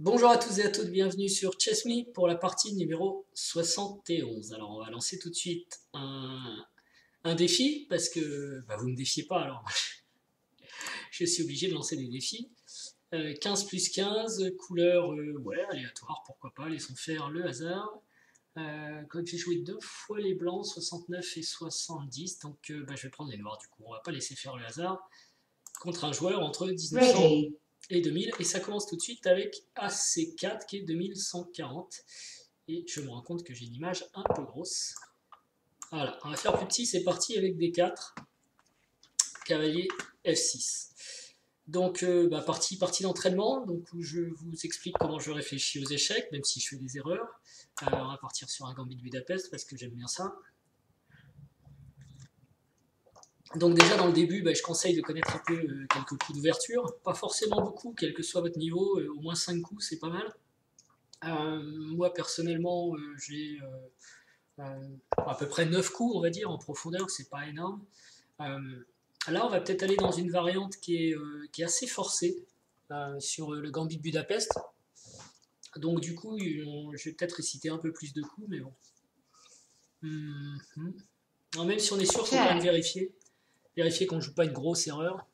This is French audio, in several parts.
Bonjour à tous et à toutes, bienvenue sur Chess.me pour la partie numéro 71. Alors on va lancer tout de suite un défi, parce que vous ne me défiez pas, alors je suis obligé de lancer des défis. 15 plus 15, couleur ouais, aléatoire, pourquoi pas, laissons faire le hasard. Comme j'ai joué deux fois les blancs, 69 et 70, donc je vais prendre les noirs du coup, on va pas laisser faire le hasard. Contre un joueur entre 1900 et 2000, et ça commence tout de suite avec AC4 qui est 2140, et je me rends compte que j'ai une image un peu grosse. Voilà, on va faire plus petit, c'est parti avec D4, cavalier F6. Donc partie d'entraînement, donc où je vous explique comment je réfléchis aux échecs, même si je fais des erreurs. On va partir sur un gambit de Budapest parce que j'aime bien ça. Donc déjà dans le début, je conseille de connaître un peu quelques coups d'ouverture, pas forcément beaucoup, quel que soit votre niveau, au moins 5 coups c'est pas mal. Moi personnellement j'ai à peu près 9 coups on va dire en profondeur, c'est pas énorme. Là on va peut-être aller dans une variante qui est assez forcée sur le gambit de Budapest. Donc du coup je vais peut-être réciter un peu plus de coups, mais bon. Non, même si on est sûr, il faut quand même vérifier qu'on ne joue pas une grosse erreur.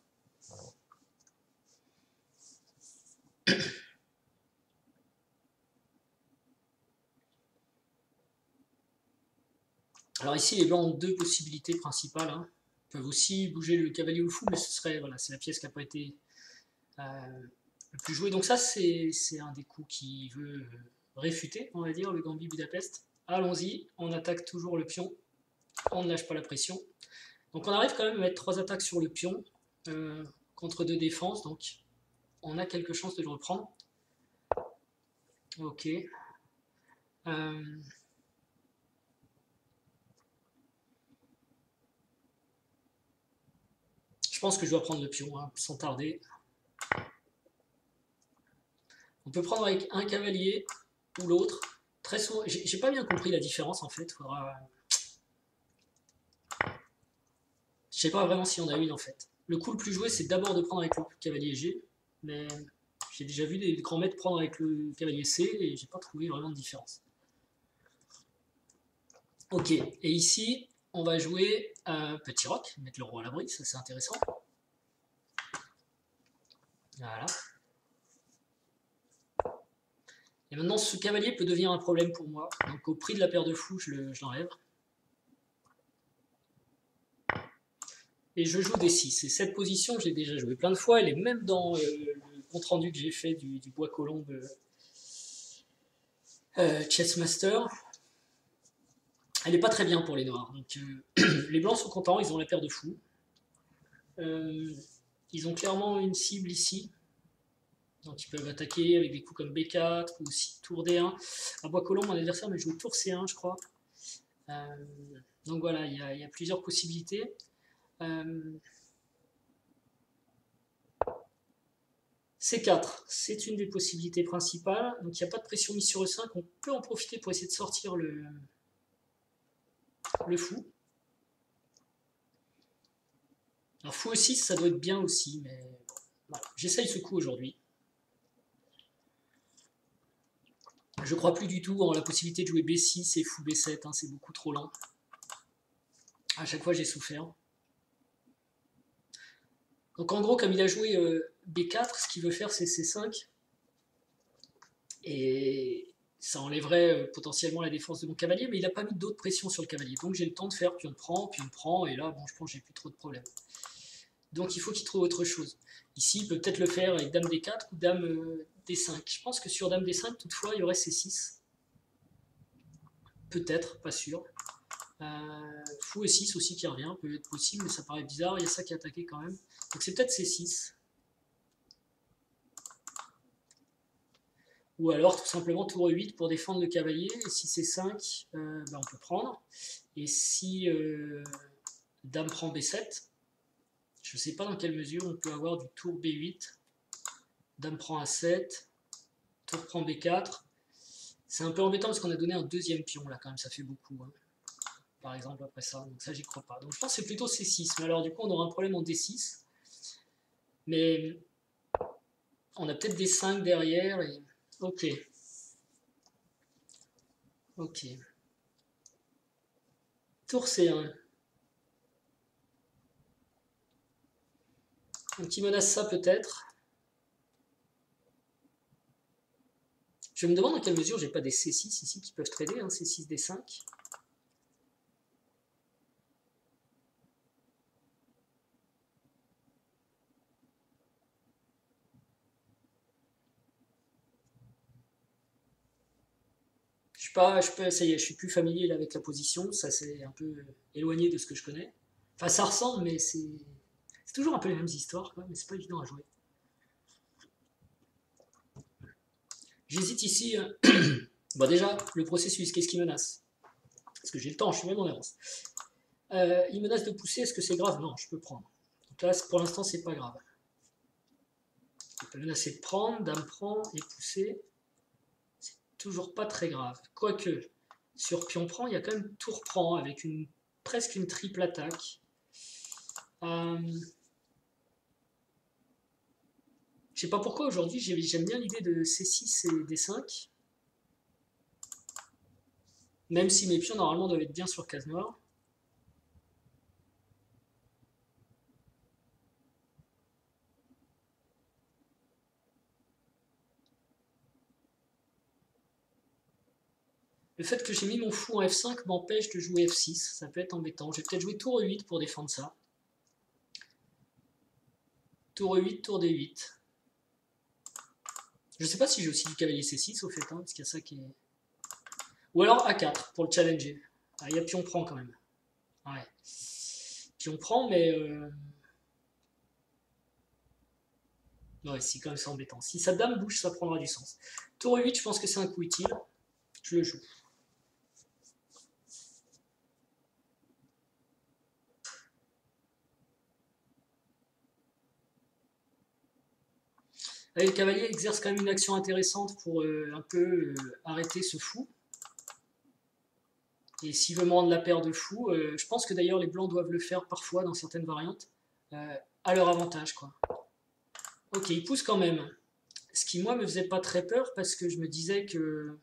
Alors ici, les blancs ont deux possibilités principales. Ils peuvent aussi bouger le cavalier ou le fou, mais ce serait, voilà, c'est la pièce qui n'a pas été le plus jouée. Donc ça, c'est un des coups qui veut réfuter, on va dire, le gambit Budapest. Allons-y, on attaque toujours le pion, on ne lâche pas la pression. Donc on arrive quand même à mettre 3 attaques sur le pion contre 2 défenses, donc on a quelques chances de le reprendre. Ok. Je pense que je dois prendre le pion, sans tarder. On peut prendre avec un cavalier ou l'autre. Très souvent, j'ai pas bien compris la différence en fait. Je sais pas vraiment s'il y en a une en fait. Le coup le plus joué, c'est d'abord de prendre avec le cavalier G, mais j'ai déjà vu des grands maîtres prendre avec le cavalier C et j'ai pas trouvé vraiment de différence. Ok, et ici, on va jouer un petit roc, mettre le roi à l'abri, ça c'est intéressant. Voilà. Et maintenant, ce cavalier peut devenir un problème pour moi. Donc au prix de la paire de fous, je l'enlève. Et je joue des 6. Et cette position, j'ai déjà joué plein de fois. Elle est même dans le compte-rendu que j'ai fait du Bois Colombe Chessmaster. Elle n'est pas très bien pour les noirs. Donc, les blancs sont contents, ils ont la paire de fous. Ils ont clairement une cible ici. Donc ils peuvent attaquer avec des coups comme B4 ou aussi tour D1. À Bois Colombe, mon adversaire me joue tour C1, je crois. Donc voilà, il y a plusieurs possibilités. C4, c'est une des possibilités principales. Donc il n'y a pas de pression mise sur E5. On peut en profiter pour essayer de sortir le fou. Alors fou E6, ça doit être bien aussi, mais voilà. J'essaye ce coup aujourd'hui. Je crois plus du tout en la possibilité de jouer B6 et fou B7, c'est beaucoup trop lent. À chaque fois j'ai souffert. Donc en gros, comme il a joué B4, ce qu'il veut faire c'est C5. Et ça enlèverait potentiellement la défense de mon cavalier, mais il n'a pas mis d'autres pressions sur le cavalier. Donc j'ai le temps de faire, puis on prend, et là, bon, je pense que j'ai plus trop de problèmes. Donc il faut qu'il trouve autre chose. Ici, il peut peut-être le faire avec Dame D4 ou Dame D5. Je pense que sur Dame D5, toutefois, il y aurait C6. Peut-être, pas sûr. Fou E6 aussi qui revient, peut être possible, mais ça paraît bizarre. Il y a ça qui est attaqué quand même. Donc c'est peut-être C6. Ou alors tout simplement tour E8 pour défendre le cavalier. Et si c'est 5, on peut prendre. Et si Dame prend B7, je ne sais pas dans quelle mesure on peut avoir du tour B8. Dame prend A7, tour prend B4. C'est un peu embêtant parce qu'on a donné un deuxième pion là quand même, ça fait beaucoup. Par exemple après ça, donc ça j'y crois pas. Donc je pense que c'est plutôt C6. Mais alors du coup on aura un problème en D6. Mais on a peut-être D5 derrière et Ok. Ok. Tour C1. Donc il menace ça peut-être. Je me demande dans quelle mesure j'ai pas des C6 ici qui peuvent trader, hein, C6, D5. Ça y est, je suis plus familier là, avec la position, ça c'est un peu éloigné de ce que je connais. Enfin, ça ressemble, mais c'est toujours un peu les mêmes histoires, quoi, mais c'est pas évident à jouer. J'hésite ici. Bon, déjà, le processus, qu'est-ce qui menace? Parce que j'ai le temps, je suis même en avance. Il menace de pousser, est-ce que c'est grave? Non, je peux prendre. Donc là, pour l'instant, c'est pas grave. Il peut menacer de prendre, dame prend et pousser. C'est toujours pas très grave. Quoique, sur pion prend, il y a quand même tour prend avec presque une triple attaque. Je sais pas pourquoi aujourd'hui j'aime bien l'idée de C6 et D5. Même si mes pions normalement doivent être bien sur case noire. Le fait que j'ai mis mon fou en F5 m'empêche de jouer F6. Ça peut être embêtant. Je vais peut-être jouer tour E8 pour défendre ça. Tour E8, tour D8. Je sais pas si j'ai aussi du cavalier C6 au fait, hein, parce qu'il y a ça qui est... Ou alors A4 pour le challenger. Ah, il y a pion prend quand même. Ouais. Pion prend, mais... Ouais, si, quand même c'est embêtant. Si sa dame bouge, ça prendra du sens. Tour E8, je pense que c'est un coup utile. Je le joue. Là, le cavalier exerce quand même une action intéressante pour un peu arrêter ce fou. Et s'il veut me rendre la paire de fous, je pense que d'ailleurs les blancs doivent le faire parfois dans certaines variantes, à leur avantage, quoi. Ok, il pousse quand même. Ce qui, moi, me faisait pas très peur parce que je me disais que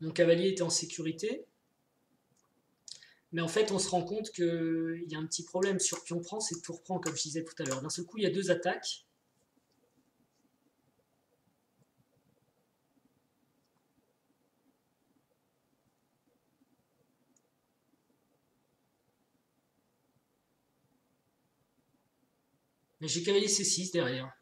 mon cavalier était en sécurité. Mais en fait, on se rend compte qu'il y a un petit problème sur pion prend, c'est tour prend, comme je disais tout à l'heure. D'un seul coup, il y a deux attaques. Mais j'ai cavalier C6 derrière.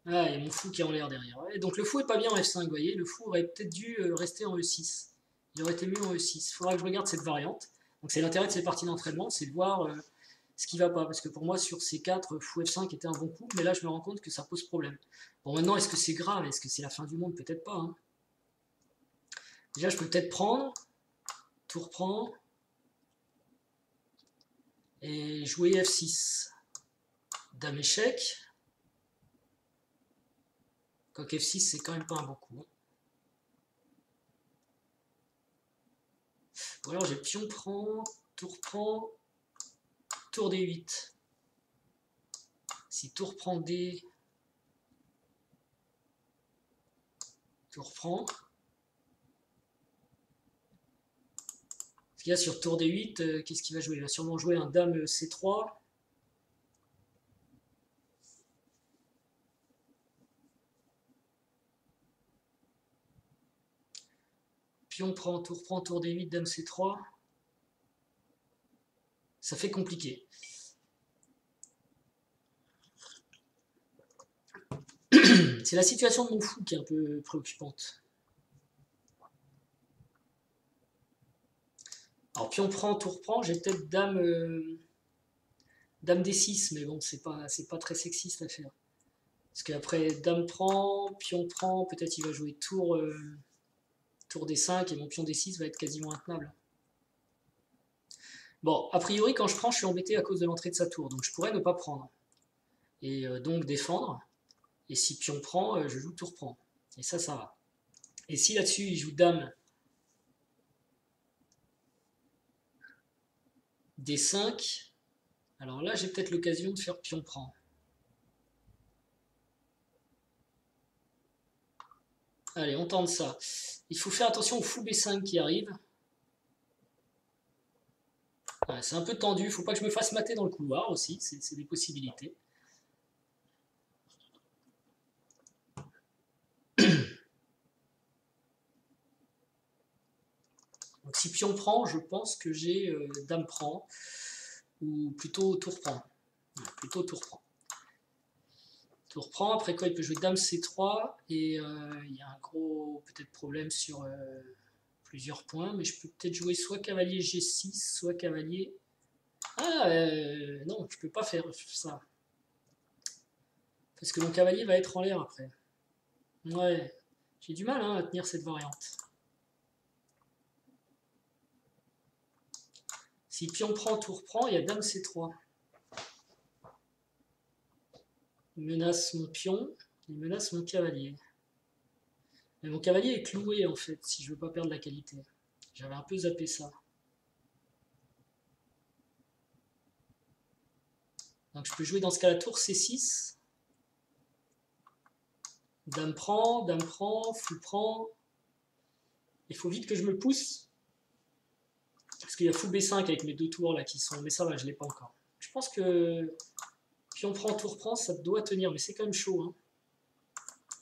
Ah, il y a mon fou qui est en l'air derrière. Et donc le fou est pas bien en F5, vous voyez. Le fou aurait peut-être dû rester en E6. Il aurait été mieux en E6. Il faudra que je regarde cette variante. Donc c'est l'intérêt de ces parties d'entraînement, c'est de voir ce qui va pas. Parce que pour moi, sur C4, fou F5 était un bon coup, mais là je me rends compte que ça pose problème. Bon, maintenant, est-ce que c'est grave? Est-ce que c'est la fin du monde? Peut-être pas. Hein. Déjà, je peux peut-être prendre, tour prend, et jouer F6. Dame échec. Coq F6, c'est quand même pas un bon coup. Ou alors j'ai pion prend, tour D8. Si tour prend D, tour prend. Ce qu'il y a sur tour D8, qu'est-ce qu'il va jouer? Il va sûrement jouer un dame C3. Pion prend, tour D8, dame C3. Ça fait compliqué. C'est la situation de mon fou qui est un peu préoccupante. Alors pion prend, tour prend, j'ai peut-être dame D6, mais bon, c'est pas très sexiste à faire. Parce qu'après, dame prend, pion prend, peut-être il va jouer tour D5 et mon pion D6 va être quasiment intenable. Bon, a priori, quand je prends, je suis embêté à cause de l'entrée de sa tour, donc je pourrais ne pas prendre. Et donc défendre. Et si pion prend, je joue tour prend. Et ça va. Et si là-dessus, il joue dame D5, alors là, j'ai peut-être l'occasion de faire pion prend. Allez, on tente ça. Il faut faire attention au fou B5 qui arrive. Ouais, c'est un peu tendu, il faut pas que je me fasse mater dans le couloir aussi, c'est des possibilités. Donc si pion prend, je pense que j'ai dame prend, ou plutôt tour prend. Ouais, plutôt tour prend. Tour prend, après quoi il peut jouer dame C3, et il y a un gros peut-être problème sur plusieurs points, mais je peux peut-être jouer soit cavalier G6, soit cavalier... Ah, non, je peux pas faire ça. Parce que mon cavalier va être en l'air après. Ouais, j'ai du mal hein, à tenir cette variante. Si pion prend, tour prend, il y a dame C3. Il menace mon pion, il menace mon cavalier. Mais mon cavalier est cloué en fait, si je veux pas perdre la qualité. J'avais un peu zappé ça. Donc je peux jouer dans ce cas la tour C6. Dame prend, fou prend. Il faut vite que je me pousse. Parce qu'il y a fou B5 avec mes deux tours là qui sont... Mais ça va, je l'ai pas encore. Je pense que pion prend, tour prend, ça doit tenir, mais c'est quand même chaud. Hein.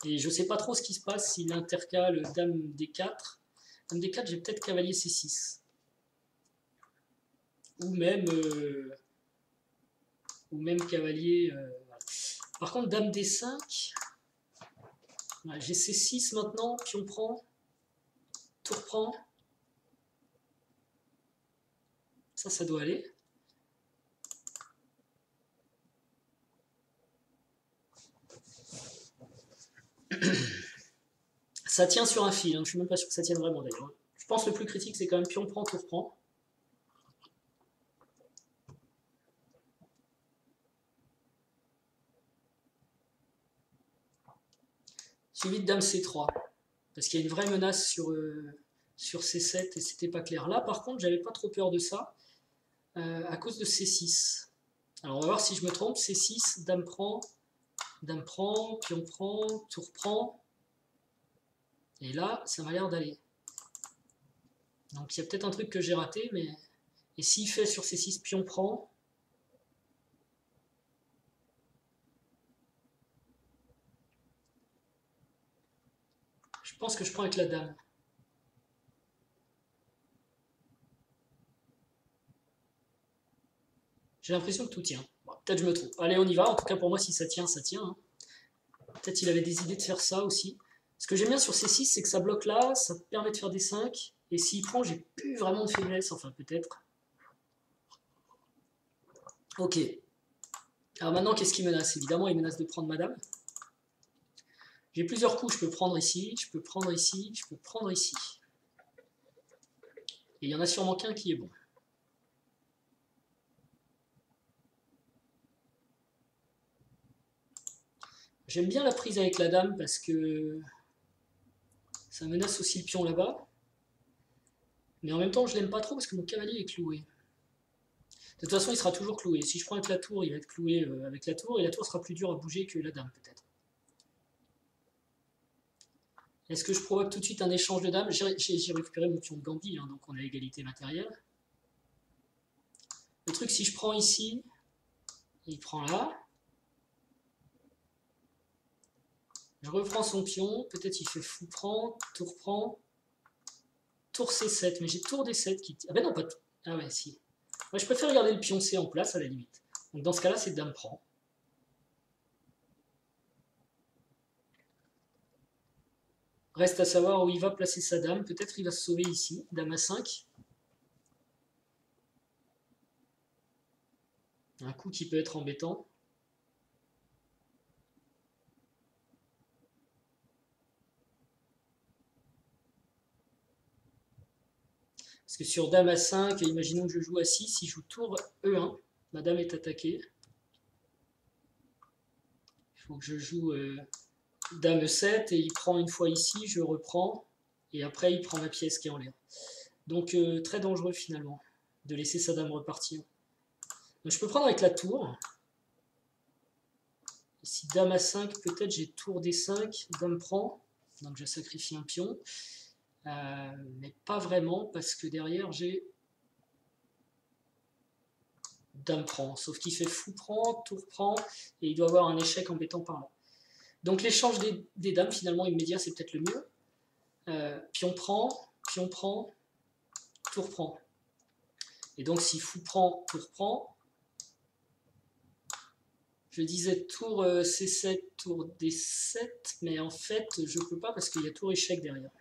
Et je sais pas trop ce qui se passe s'il intercale dame D4. Dame D4, j'ai peut-être cavalier C6. Ou même cavalier... Par contre, dame D5... Ouais, j'ai C6 maintenant, pion prend, tour prend. Ça doit aller. Ça tient sur un fil, hein. Je suis même pas sûr que ça tienne vraiment d'ailleurs. Je pense que le plus critique c'est quand même pion prend, tour prend. Suivi de dame C3. Parce qu'il y a une vraie menace sur C7 et c'était pas clair. Là par contre j'avais pas trop peur de ça à cause de C6. Alors on va voir si je me trompe. C6, dame prend, pion prend, tour prend. Et là ça m'a l'air d'aller. Donc il y a peut-être un truc que j'ai raté, mais... Et s'il fait sur C6, pion prend... Je pense que je prends avec la dame. J'ai l'impression que tout tient. Bon, peut-être je me trompe. Allez, on y va. En tout cas, pour moi, si ça tient, ça tient. Hein. Peut-être il avait des idées de faire ça aussi. Ce que j'aime bien sur C6, c'est que ça bloque là, ça permet de faire des 5. Et s'il prend, j'ai plus vraiment de faiblesse. Enfin, peut-être. Ok. Alors maintenant, qu'est-ce qu'il menace? Évidemment, il menace de prendre madame. J'ai plusieurs coups. Je peux prendre ici, je peux prendre ici, je peux prendre ici. Et il y en a sûrement qu'un qui est bon. J'aime bien la prise avec la dame parce que ça menace aussi le pion là-bas. Mais en même temps, je l'aime pas trop parce que mon cavalier est cloué. De toute façon, il sera toujours cloué. Si je prends avec la tour, il va être cloué avec la tour, et la tour sera plus dure à bouger que la dame, peut-être. Est-ce que je provoque tout de suite un échange de dames? J'ai récupéré mon pion de Gambit, hein, donc on a égalité matérielle. Le truc, si je prends ici, il prend là. Je reprends son pion, peut-être il fait fou prend, tour C7, mais j'ai tour D7 qui... Ah ben non, pas tout. Ah ouais, si. Moi, je préfère garder le pion C en place, à la limite. Donc dans ce cas-là, c'est dame prend. Reste à savoir où il va placer sa dame. Peut-être il va se sauver ici, dame A5. Un coup qui peut être embêtant. Parce que sur dame A5, imaginons que je joue A6, il joue tour E1. Ma dame est attaquée. Il faut que je joue dame E7 et il prend une fois ici, je reprends. Et après, il prend ma pièce qui est en l'air. Donc très dangereux finalement de laisser sa dame repartir. Donc je peux prendre avec la tour. Ici dame A5, peut-être j'ai tour D5, dame prend. Donc je sacrifie un pion. Mais pas vraiment, parce que derrière j'ai dame prend. Sauf qu'il fait fou prend, tour prend, et il doit avoir un échec embêtant par là. Donc l'échange des dames, finalement, immédiat, c'est peut-être le mieux. Pion prend, tour prend. Et donc si fou prend, tour prend, je disais tour C7, tour D7, mais en fait je peux pas parce qu'il y a tour échec derrière.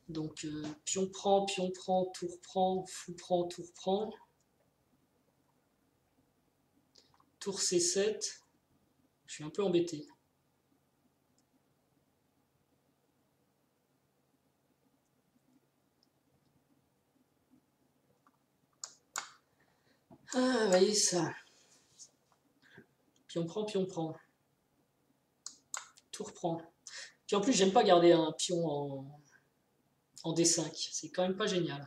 Donc pion prend, tour prend, fou prend, tour prend. Tour C7, je suis un peu embêté. Ah, vous voyez ça. Pion prend, tour prend. Puis en plus, j'aime pas garder un pion en D5, c'est quand même pas génial.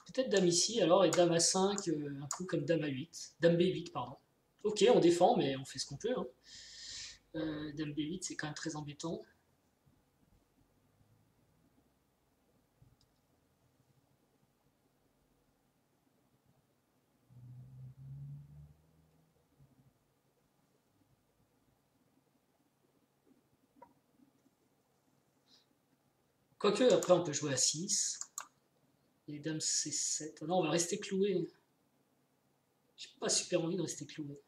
Peut-être dame ici, alors, et dame A5, un coup comme dame A8. Dame B8, pardon. Ok, on défend, mais on fait ce qu'on peut. Hein. Dame B8, c'est quand même très embêtant. Quoique, après, on peut jouer à 6. Et dame C7. Ah non, on va rester cloué. J'ai pas super envie de rester cloué.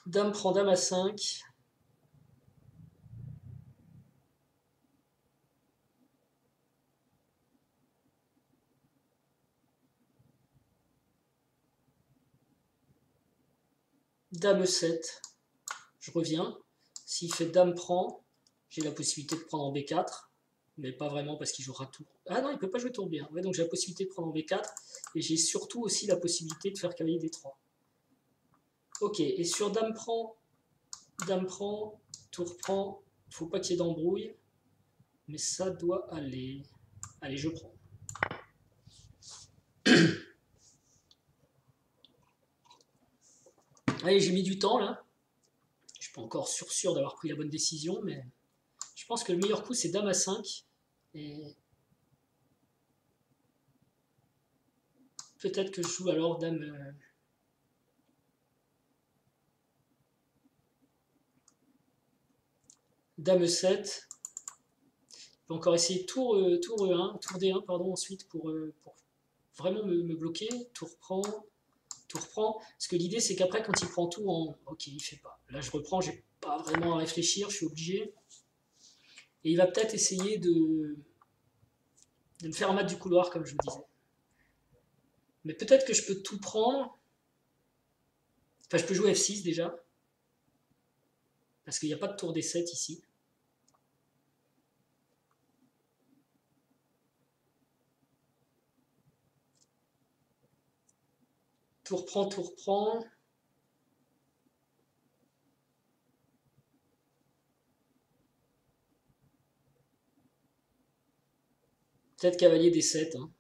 Dame prend dame à 5. Dame 7. Je reviens. S'il fait dame prend, j'ai la possibilité de prendre en B4. Mais pas vraiment parce qu'il jouera tour. Ah non, il peut pas jouer tour B1. Ouais, donc j'ai la possibilité de prendre en B4. Et j'ai surtout aussi la possibilité de faire cavalier D3. Ok, et sur dame prend, tour prend. Faut pas qu'il y ait d'embrouille. Mais ça doit aller. Allez, je prends. Allez, j'ai mis du temps là. Je suis pas encore sûr d'avoir pris la bonne décision, mais je pense que le meilleur coup c'est dame à 5. Et peut-être que je joue alors dame. Dame 7. Je peux encore essayer tour E1, tour D1, pardon, ensuite pour vraiment me bloquer. Tour prend. Parce que l'idée c'est qu'après quand il prend tour en. Ok, il fait pas. Là je reprends, j'ai pas vraiment à réfléchir, je suis obligé. Et il va peut-être essayer de me faire un mat du couloir comme je vous disais. Mais peut-être que je peux tout prendre. Enfin, je peux jouer F6 déjà. Parce qu'il n'y a pas de tour D7 ici. Tour prend. Peut-être cavalier D7. Hein.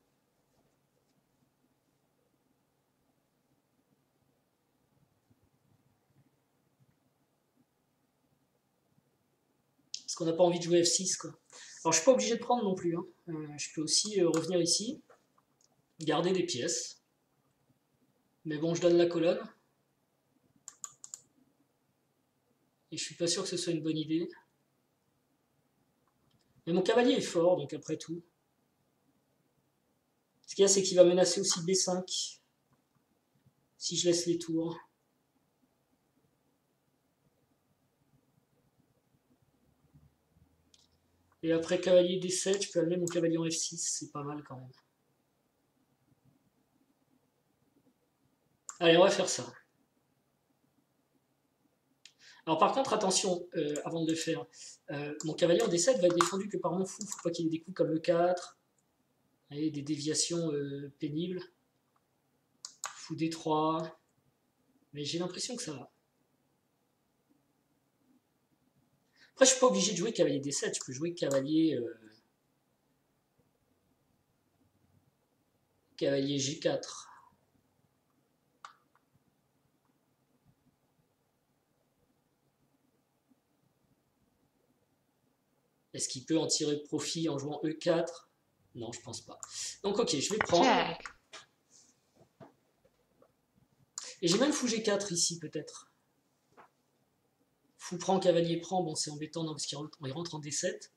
Parce qu'on n'a pas envie de jouer F6. Quoi. Alors je suis pas obligé de prendre non plus. Hein. Je peux aussi revenir ici. Garder des pièces. Mais bon, je donne la colonne. Et je suis pas sûr que ce soit une bonne idée. Mais mon cavalier est fort, donc après tout. Ce qu'il y a, c'est qu'il va menacer aussi B5. Si je laisse les tours. Et après cavalier D7, je peux amener mon cavalier en F6. C'est pas mal quand même. Allez, on va faire ça. Alors par contre, attention, avant de le faire, mon cavalier en D7 va être défendu que par mon fou. Faut pas qu'il ait des coups comme le 4, et des déviations pénibles. Fou D3, mais j'ai l'impression que ça va. Après, je suis pas obligé de jouer cavalier D7, je peux jouer cavalier, cavalier G4. Est-ce qu'il peut en tirer profit en jouant E4? Non, je pense pas. Donc ok, je vais prendre. Check. Et j'ai même fou G4 ici peut-être. Fou prend, cavalier prend, bon c'est embêtant non, parce qu'il rentre en D7.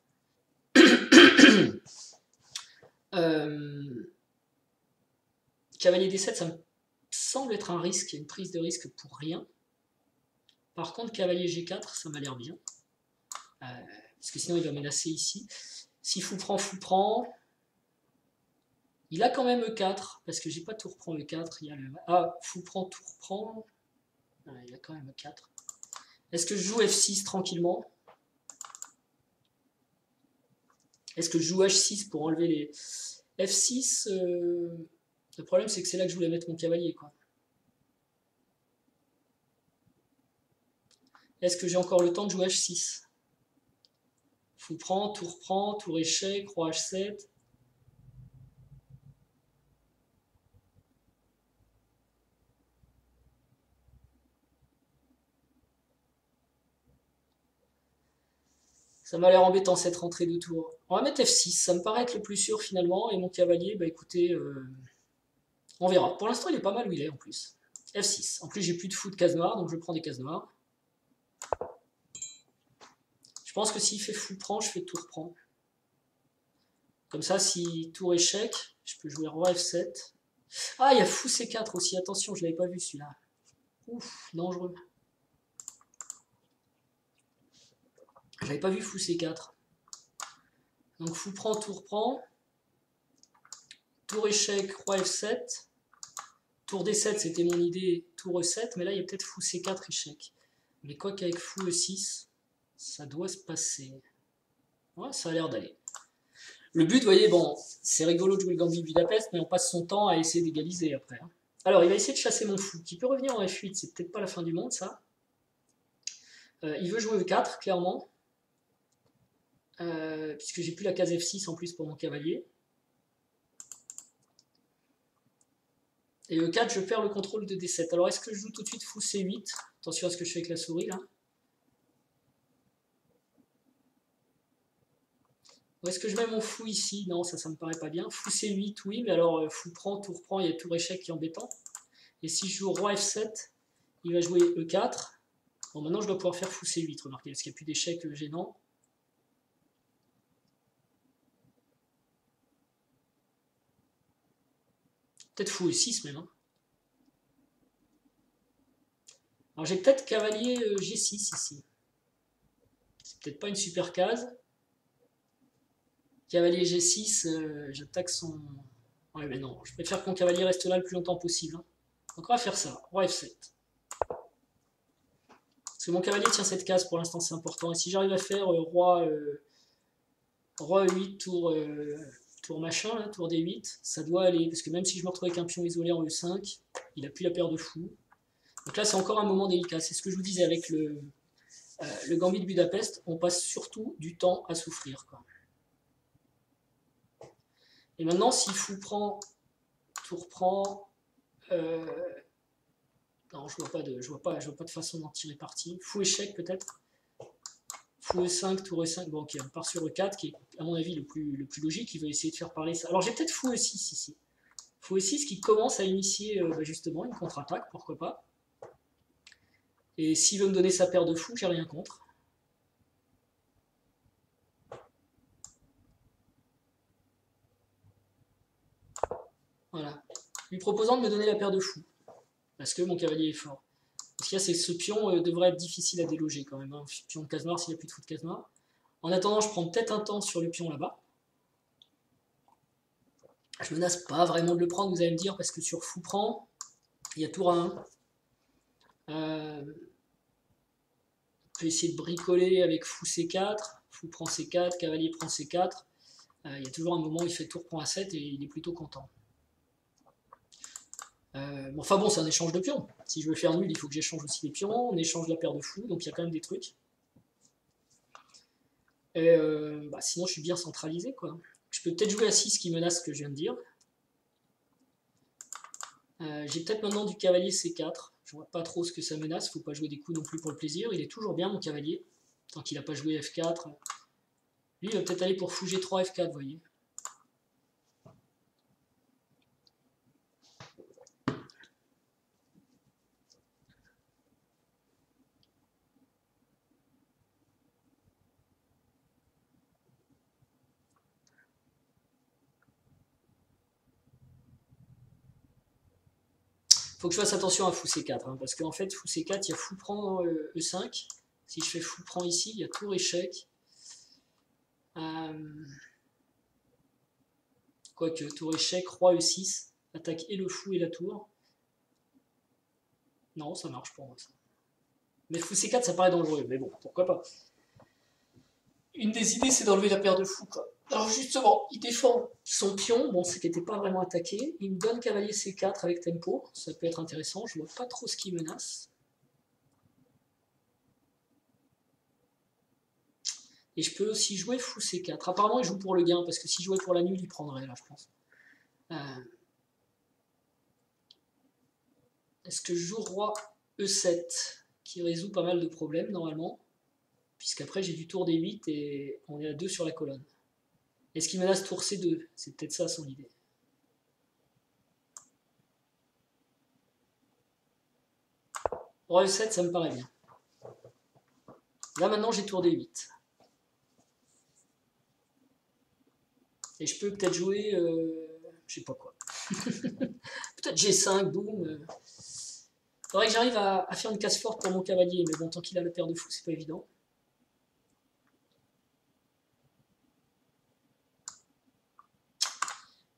Cavalier D7, ça me semble être un risque, une prise de risque pour rien. Par contre, cavalier G4, ça m'a l'air bien. Parce que sinon il va menacer ici. Si fou prend, il a quand même E4, parce que j'ai pas tour prend E4, il y a le... Ah, fou prend, tour prend, il a quand même E4. Est-ce que je joue F6 tranquillement? Est-ce que je joue H6 pour enlever les... F6, le problème c'est que c'est là que je voulais mettre mon cavalier, quoi. Est-ce que j'ai encore le temps de jouer H6? Fou prend, tour échec, roi H7. Ça m'a l'air embêtant cette rentrée de tour. On va mettre F6, ça me paraît être le plus sûr finalement. Et mon cavalier, bah écoutez, on verra. Pour l'instant, il est pas mal où il est en plus. F6. En plus, j'ai plus de fou de cases noires, donc je prends des cases noires. Je pense que s'il fait fou prend, je fais tour prend. Comme ça, si tour échec, je peux jouer roi F7. Ah, il y a fou C4 aussi. Attention, je l'avais pas vu celui-là. Ouf, dangereux. Je l'avais pas vu fou C4. Donc fou prend, tour échec, roi F7. Tour D7, c'était mon idée, tour E7, mais là il y a peut-être fou C4 échec. Mais quoi qu'avec fou E6, ça doit se passer. Ouais, ça a l'air d'aller. Le but, vous voyez, bon, c'est rigolo de jouer le Gambit Budapest, mais on passe son temps à essayer d'égaliser après. Alors, il va essayer de chasser mon fou, qui peut revenir en F8, c'est peut-être pas la fin du monde, ça. Il veut jouer E4, clairement. Puisque j'ai plus la case F6 en plus pour mon cavalier. Et E4, je perds le contrôle de D7. Alors, est-ce que je joue tout de suite fou C8? Attention à ce que je fais avec la souris, là. Ou est-ce que je mets mon fou ici? Non, ça me paraît pas bien. Fou C8, oui, mais alors fou prend, tour prend, il y a tour échec qui est embêtant. Et si je joue roi F7, il va jouer E4. Bon, maintenant je dois pouvoir faire fou C8, remarquez, parce qu'il n'y a plus d'échec gênant. Peut-être fou E6 même. Hein. Alors j'ai peut-être cavalier G6 ici. C'est peut-être pas une super case. Cavalier G6, j'attaque son... Ouais mais non, je préfère que mon cavalier reste là le plus longtemps possible. Hein. Donc on va faire ça, roi F7. Parce que mon cavalier tient cette case pour l'instant, c'est important. Et si j'arrive à faire roi E8, tour machin, là, tour D8, ça doit aller. Parce que même si je me retrouve avec un pion isolé en E5, il n'a plus la paire de fous. Donc là, c'est encore un moment délicat. C'est ce que je vous disais avec le Gambit de Budapest. On passe surtout du temps à souffrir, quoi. Et maintenant, si fou prend, tour prend... non, je vois pas de façon d'en tirer parti. Fou échec peut-être. Fou E5, tour E5. Bon, ok, on part sur E4, qui est à mon avis le plus logique. Il va essayer de faire parler ça. Alors j'ai peut-être fou E6 ici. Fou E6 qui commence à initier justement une contre-attaque, pourquoi pas. Et s'il veut me donner sa paire de fous, j'ai rien contre. Voilà. Lui proposant de me donner la paire de fous. Parce que mon cavalier est fort. Ce qu'il y a, c'est que ce pion devrait être difficile à déloger quand même. Hein. Pion de case noire s'il n'y a plus de fou de case noire. En attendant, je prends peut-être un temps sur le pion là-bas. Je menace pas vraiment de le prendre, vous allez me dire, parce que sur fou prend, il y a tour à 1. Je vais essayer de bricoler avec fou C4, fou prend C4, cavalier prend C4. Il y a toujours un moment où il fait tour prend A7 et il est plutôt content. Enfin bon, c'est un échange de pions. Si je veux faire nul, il faut que j'échange aussi les pions. On échange la paire de fous, donc il y a quand même des trucs. Et bah, sinon, je suis bien centralisé, quoi. Je peux peut-être jouer à 6 qui menace ce que je viens de dire. J'ai peut-être maintenant du cavalier C4. Je vois pas trop ce que ça menace. Faut pas jouer des coups non plus pour le plaisir. Il est toujours bien, mon cavalier. Tant qu'il n'a pas joué F4. Lui, il va peut-être aller pour fou G3, F4, vous voyez. Faut que je fasse attention à fou C4, hein, parce qu'en fait, fou C4, il y a fou prend E5. Si je fais fou prend ici, il y a tour échec. Quoique, tour échec, roi E6, attaque et le fou et la tour. Non, ça marche pour moi, ça. Mais fou C4, ça paraît dangereux, mais bon, pourquoi pas. Une des idées, c'est d'enlever la paire de fous, quoi. Alors justement, il défend son pion, bon, c'est qu'il n'était pas vraiment attaqué. Il me donne cavalier C4 avec tempo, ça peut être intéressant, je vois pas trop ce qui menace. Et je peux aussi jouer fou C4. Apparemment, il joue pour le gain, parce que s'il jouait pour la nulle, il prendrait, là, je pense. Est-ce que je joue roi E7, qui résout pas mal de problèmes, normalement, puisqu'après, j'ai du tour D8 et on est à 2 sur la colonne. Est-ce qu'il menace tour C2? C'est peut-être ça son idée. Roi E7, ça me paraît bien. Là, maintenant, j'ai tour D8. Et je peux peut-être jouer, je sais pas quoi. Peut-être G5, boum. Faudrait que j'arrive à faire une case forte pour mon cavalier, mais bon, tant qu'il a la paire de fous, c'est pas évident.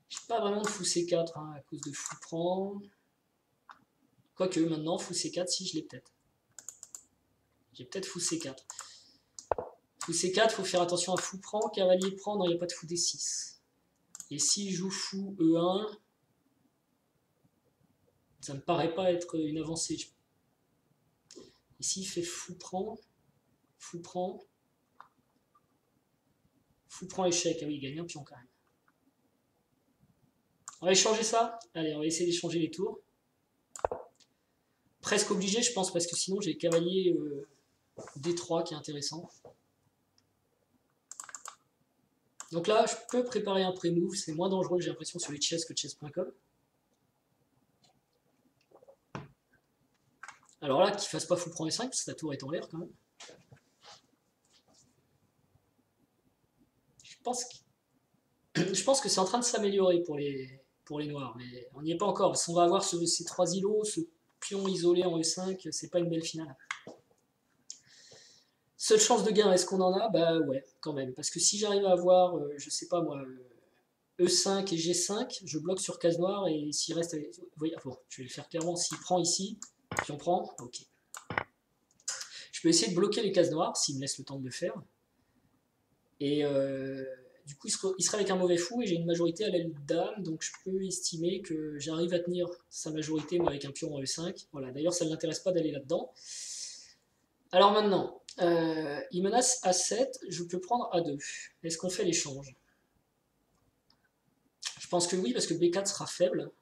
J'ai pas vraiment de fou C4, hein, à cause de fou prend. Quoique, maintenant, fou C4, si, je l'ai peut-être. J'ai peut-être fou C4. Fou C4, faut faire attention à fou prend, cavalier prend, non, il n'y a pas de fou D6. Et s'il joue fou E1, ça me paraît pas être une avancée. Ici, il fait fou prend, fou prend, fou prend échec. Ah oui, il gagne un pion quand même. On va échanger ça. Allez, on va essayer d'échanger les tours. Presque obligé, je pense, parce que sinon j'ai cavalier D3 qui est intéressant. Donc là, je peux préparer un pré-move, c'est moins dangereux, j'ai l'impression, sur les chess que chess.com. Alors là, qu'il fasse pas fou prend E5, parce que la tour est en l'air quand même. Je pense que c'est en train de s'améliorer pour les noirs, mais on n'y est pas encore. Si on va avoir ces 3 îlots, ce pion isolé en E5, c'est pas une belle finale. Seule chance de gain, est-ce qu'on en a? Bah ouais, quand même. Parce que si j'arrive à avoir, je sais pas moi, E5 et G5, je bloque sur case noire et s'il reste... Oui, bon, je vais le faire clairement. S'il prend ici, puis on prend, ok. Je peux essayer de bloquer les cases noires, s'il me laisse le temps de le faire. Et du coup, il sera avec un mauvais fou et j'ai une majorité à l'aile dame, donc je peux estimer que j'arrive à tenir sa majorité, moi, avec un pion en E5. Voilà, d'ailleurs, ça ne l'intéresse pas d'aller là-dedans. Alors maintenant, il menace A7, je peux prendre A2. Est-ce qu'on fait l'échange? Je pense que oui, parce que B4 sera faible.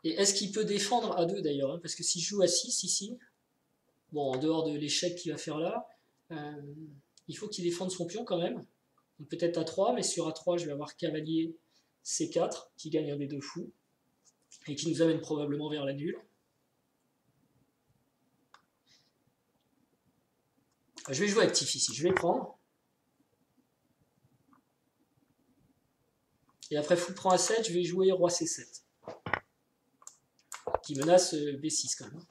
Et est-ce qu'il peut défendre A2 d'ailleurs, hein? Parce que si je joue A6 ici, bon, en dehors de l'échec qu'il va faire là, il faut qu'il défende son pion quand même. Peut-être A3, mais sur A3, je vais avoir cavalier C4, qui gagne un des deux fous, et qui nous amène probablement vers la nulle. Je vais jouer actif ici, je vais prendre. Et après fou prend A7, je vais jouer roi C7. Qui menace B6 quand même.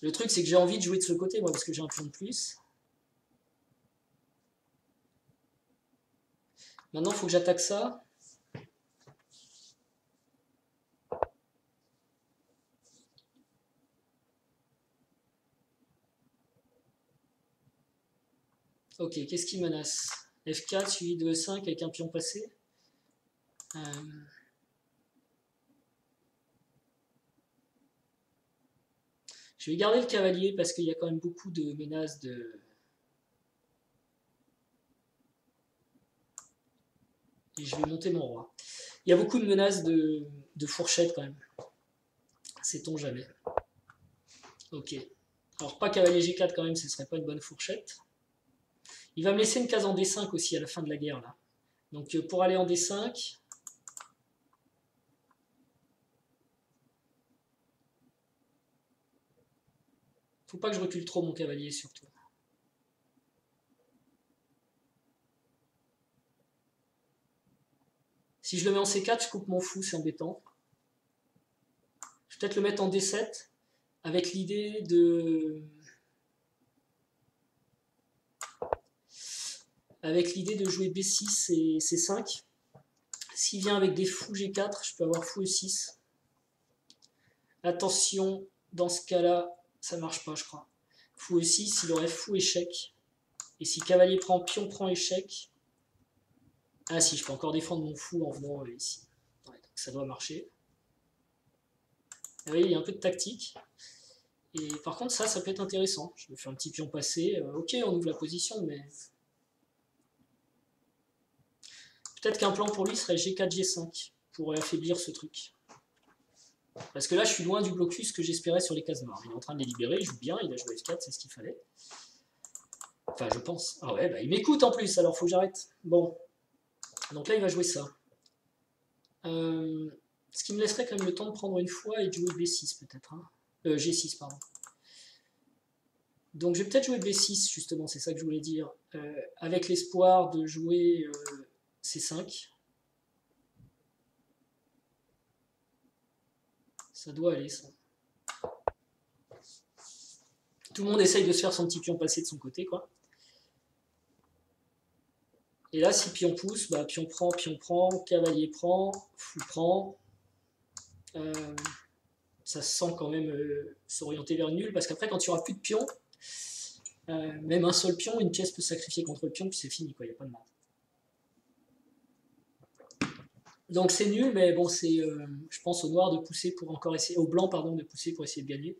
Le truc, c'est que j'ai envie de jouer de ce côté, moi, parce que j'ai un pion de plus. Maintenant, il faut que j'attaque ça. Ok, qu'est-ce qui menace? F4 suivi de E5 avec un pion passé. Euh, je vais garder le cavalier parce qu'il y a quand même beaucoup de menaces de... Et je vais monter mon roi. Il y a beaucoup de menaces de fourchette quand même. Sait-on jamais. Ok. Alors pas cavalier G4 quand même, ce serait pas une bonne fourchette. Il va me laisser une case en D5 aussi à la fin de la guerre là. Donc pour aller en D5, faut pas que je recule trop mon cavalier surtout. Si je le mets en C4, je coupe mon fou, c'est embêtant. Je vais peut-être le mettre en D7 avec l'idée de... jouer B6 et C5. S'il vient avec des fous G4, je peux avoir fou E6. Attention, dans ce cas-là, ça marche pas, je crois. Fou E6, il aurait fou échec. Et si cavalier prend, pion prend échec. Ah si, je peux encore défendre mon fou en venant ici. Ouais, donc ça doit marcher. Ah oui, il y a un peu de tactique. Et par contre, ça peut être intéressant. Je vais faire un petit pion passé. Ok, on ouvre la position, mais... Peut-être qu'un plan pour lui serait G4, G5, pour affaiblir ce truc. Parce que là, je suis loin du blocus que j'espérais sur les cases noires. Il est en train de les libérer, il joue bien, il a joué F4, c'est ce qu'il fallait. Enfin, je pense. Ah ouais, bah, il m'écoute en plus, alors faut que j'arrête. Bon. Donc là, il va jouer ça. Ce qui me laisserait quand même le temps de prendre une fois et de jouer B6 peut-être. Hein. G6, pardon. Donc je vais peut-être jouer B6, justement, c'est ça que je voulais dire. Avec l'espoir de jouer C5. Ça doit aller, ça. Tout le monde essaye de se faire son petit pion passé de son côté, quoi. Et là, si pion pousse, bah, pion prend, cavalier prend, fou prend. Ça se sent quand même s'orienter vers nul, parce qu'après, quand il n'y aura plus de pions, même un seul pion, une pièce peut se sacrifier contre le pion, puis c'est fini, quoi, il n'y a pas de mal. Donc c'est nul, mais bon, c'est, je pense au noir de pousser pour encore essayer, au blanc, pardon, de pousser pour essayer de gagner.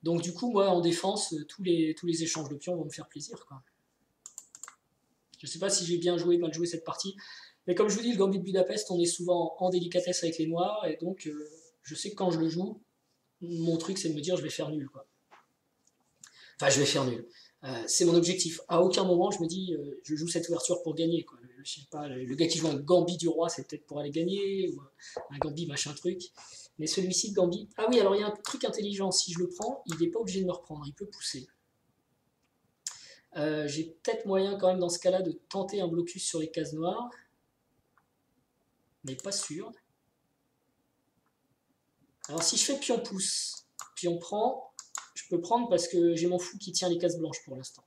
Donc du coup, moi, en défense, tous les échanges de pions vont me faire plaisir, quoi. Je ne sais pas si j'ai bien joué, mal joué cette partie, mais comme je vous dis, le Gambit de Budapest, on est souvent en délicatesse avec les noirs, et donc je sais que quand je le joue, mon truc c'est de me dire je vais faire nul, quoi. Enfin, je vais faire nul. C'est mon objectif. À aucun moment je me dis je joue cette ouverture pour gagner, quoi. Je sais pas, le gars qui joue un Gambit du roi, c'est peut-être pour aller gagner, ou un Gambit machin truc. Mais celui-ci, Gambit. Ah oui, alors il y a un truc intelligent. Si je le prends, il n'est pas obligé de me reprendre, il peut pousser. J'ai peut-être moyen quand même dans ce cas-là de tenter un blocus sur les cases noires, mais pas sûr. Alors si je fais pion pousse, pion prend, je peux prendre parce que j'ai mon fou qui tient les cases blanches pour l'instant.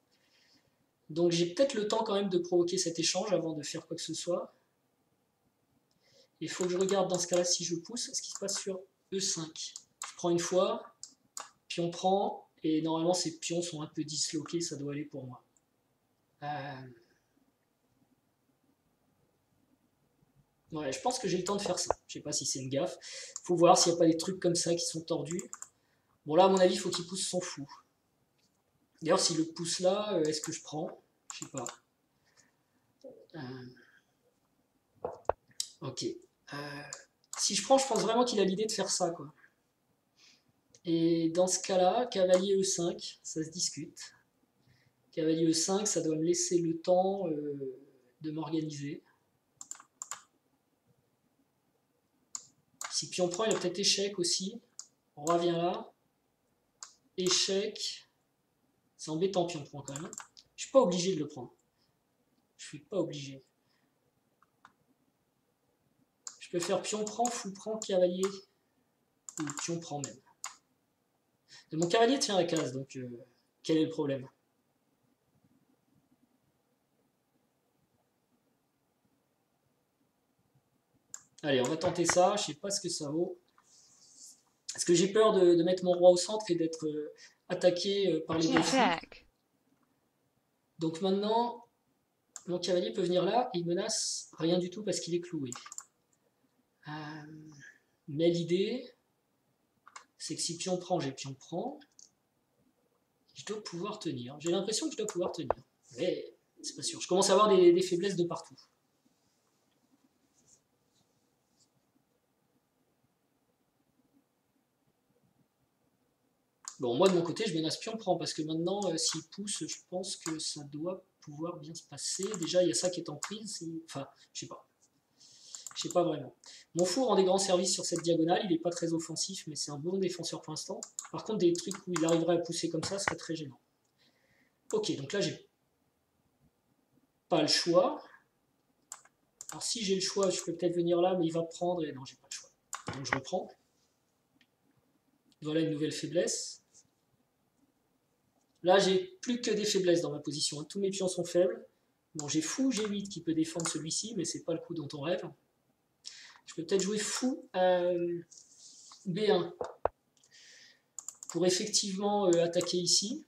Donc j'ai peut-être le temps quand même de provoquer cet échange avant de faire quoi que ce soit. Il faut que je regarde dans ce cas-là si je pousse ce qui se passe sur E5. Je prends une fois, pion prend, et normalement ces pions sont un peu disloqués, ça doit aller pour moi. Ouais, je pense que j'ai le temps de faire ça. Je sais pas si c'est une gaffe. Faut voir s'il n'y a pas des trucs comme ça qui sont tordus. Bon là, à mon avis, il faut qu'il pousse son fou. D'ailleurs, s'il le pousse là, est-ce que je prends? Je sais pas. Ok. Si je prends, je pense vraiment qu'il a l'idée de faire ça, quoi. Et dans ce cas-là, cavalier E5, ça se discute. Cavalier E5, ça doit me laisser le temps de m'organiser. Si pion prend, il a peut-être échec aussi. On revient là. Échec. C'est embêtant pion prend quand même. Je suis pas obligé de le prendre. Je suis pas obligé. Je peux faire pion prend, fou prend, cavalier. Ou pion prend même. Et mon cavalier tient la case, donc quel est le problème? Allez, on va tenter ça, je sais pas ce que ça vaut. Parce que j'ai peur de mettre mon roi au centre et d'être attaqué par les défis. Donc maintenant, Mon cavalier peut venir là et il menace rien du tout parce qu'il est cloué. Mais l'idée, c'est que si pion prend, j'ai pion prend. Je dois pouvoir tenir. J'ai l'impression que je dois pouvoir tenir. Mais c'est pas sûr. Je commence à avoir des faiblesses de partout. Bon, moi de mon côté, je menace pion prend parce que maintenant, s'il pousse, je pense que ça doit pouvoir bien se passer. Déjà, il y a ça qui est en prise. Enfin, je sais pas. Je sais pas vraiment. Mon fou rend des grands services sur cette diagonale. Il n'est pas très offensif, mais c'est un bon défenseur pour l'instant. Par contre, des trucs où il arriverait à pousser comme ça serait très gênant. Ok, donc là, j'ai pas le choix. Alors si j'ai le choix, je peux peut-être venir là, mais il va prendre et non, j'ai pas le choix. Donc je reprends. Voilà une nouvelle faiblesse. Là, j'ai plus que des faiblesses dans ma position. Tous mes pions sont faibles. Bon, j'ai fou G8 qui peut défendre celui-ci, mais c'est pas le coup dont on rêve. Je peux peut-être jouer fou B1 pour effectivement attaquer ici.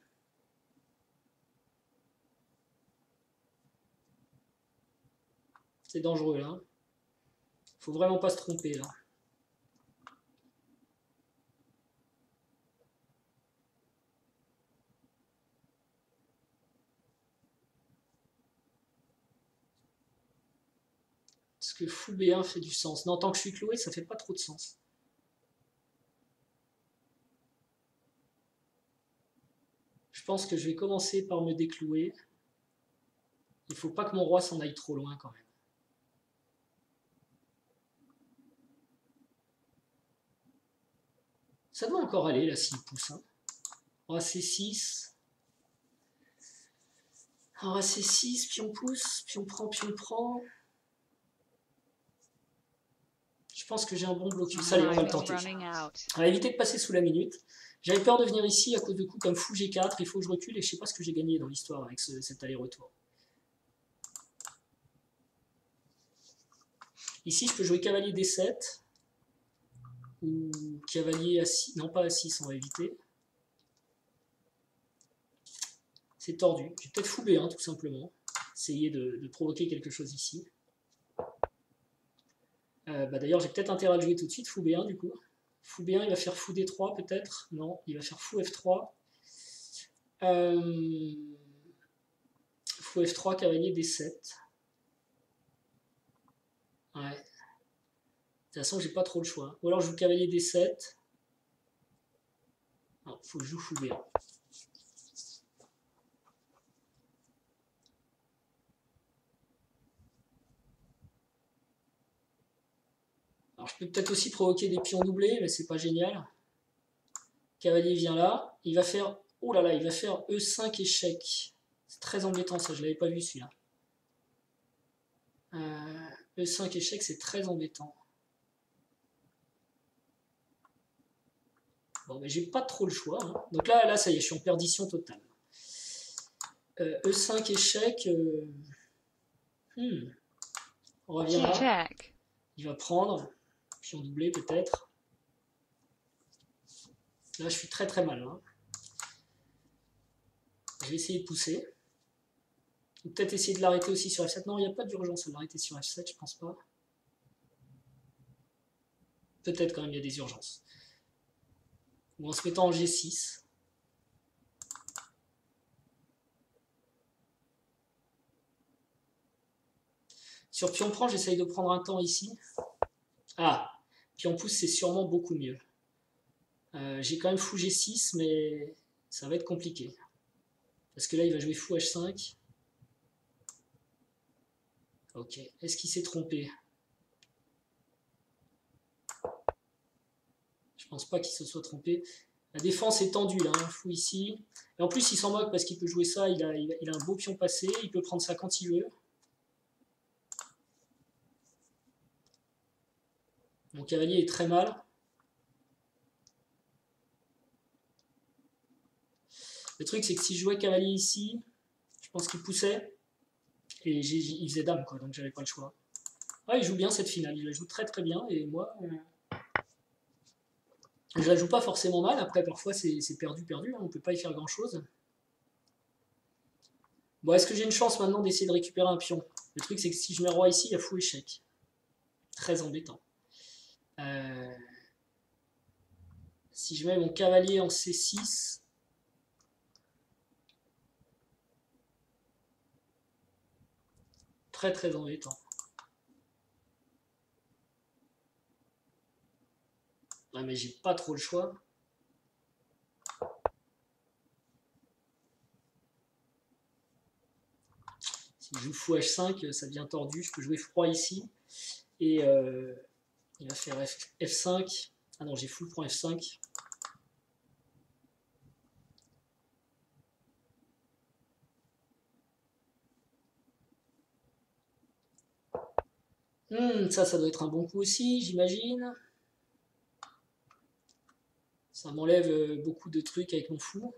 C'est dangereux là. Faut vraiment pas se tromper là. Parce que fou B1 fait du sens. Non, tant que je suis cloué, ça fait pas trop de sens. Je pense que je vais commencer par me déclouer. Il faut pas que mon roi s'en aille trop loin quand même. Ça doit encore aller là s'il pousse. Hein. Roi C6. Roi C6, pion pousse, pion prend, pion prend. Je pense que j'ai un bon blocus. Allez, on va le tenter. On va éviter de passer sous la minute. J'avais peur de venir ici à cause de coups comme fou G4. Il faut que je recule et je sais pas ce que j'ai gagné dans l'histoire avec cet aller-retour. Ici, je peux jouer cavalier D7 ou cavalier A6. Non, pas A6, on va éviter. C'est tordu. J'ai peut-être fou B1 tout simplement. Essayer de provoquer quelque chose ici. D'ailleurs, j'ai peut-être intérêt à le jouer tout de suite. Fou B1 du coup. Fou B1, il va faire fou D3 peut-être. Non, il va faire fou F3. Fou F3, cavalier D7. Ouais. De toute façon, j'ai pas trop le choix. Ou alors je joue cavalier D7. Non, faut que je joue fou B1. Alors je peux peut-être aussi provoquer des pions doublés, mais c'est pas génial. Cavalier vient là. Il va faire... Oh là là, il va faire E5 échec. C'est très embêtant ça, je l'avais pas vu celui-là. E5 échec, c'est très embêtant. Bon, mais j'ai pas trop le choix. Hein. Donc là, ça y est, je suis en perdition totale. E5 échec. On revient là. Il va prendre. Pion doublé peut-être. Là, je suis très très mal. Hein. Je vais essayer de pousser. Peut-être essayer de l'arrêter aussi sur F7. Non, il n'y a pas d'urgence à l'arrêter sur F7, je pense pas. Peut-être quand même il y a des urgences. Ou en se mettant en G6. Sur pion prend, j'essaye de prendre un temps ici. Ah, pion pousse, c'est sûrement beaucoup mieux. J'ai quand même fou G6, mais ça va être compliqué. Parce que là, il va jouer fou H5. Ok, est-ce qu'il s'est trompé? Je pense pas qu'il se soit trompé. La défense est tendue, là, hein, fou ici. Et en plus, il s'en moque parce qu'il peut jouer ça, il a un beau pion passé, il peut prendre ça quand il veut. Mon cavalier est très mal. Le truc, c'est que si je jouais cavalier ici, je pense qu'il poussait. Et il faisait dame, quoi, donc j'avais pas le choix. Ah, il joue bien cette finale, il la joue très très bien. Et moi, je la joue pas forcément mal. Après, parfois, c'est perdu, hein, on peut pas y faire grand-chose. Bon, est-ce que j'ai une chance maintenant d'essayer de récupérer un pion? Le truc, c'est que si je mets roi ici, il y a fou échec. Très embêtant. Si je mets mon cavalier en C6, très très embêtant. Ouais, mais j'ai pas trop le choix. Si je joue fou H5, ça devient tordu. Je peux jouer froid ici. Et il va faire F5. Ah non, j'ai fou prend F5. Ça doit être un bon coup aussi, j'imagine. Ça m'enlève beaucoup de trucs avec mon fou.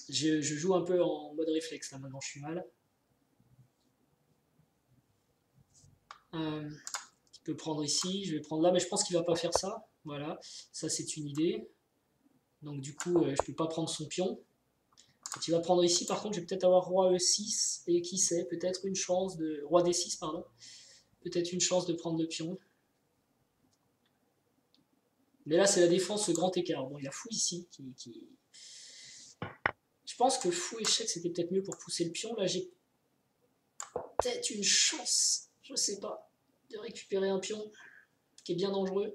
Je joue un peu en mode réflexe là maintenant, je suis mal. Il peut prendre ici, je vais prendre là, mais je pense qu'il va pas faire ça. Voilà, ça c'est une idée. Donc du coup, je peux pas prendre son pion. Quand il va prendre ici, par contre, je vais peut-être avoir roi E6, et qui sait, peut-être une chance de... Roi D6, pardon. Peut-être une chance de prendre le pion. Mais là, c'est la défense, le grand écart. Bon, il y a fou ici. Je pense que fou échec, c'était peut-être mieux pour pousser le pion. Là, j'ai peut-être une chance, je sais pas, de récupérer un pion qui est bien dangereux.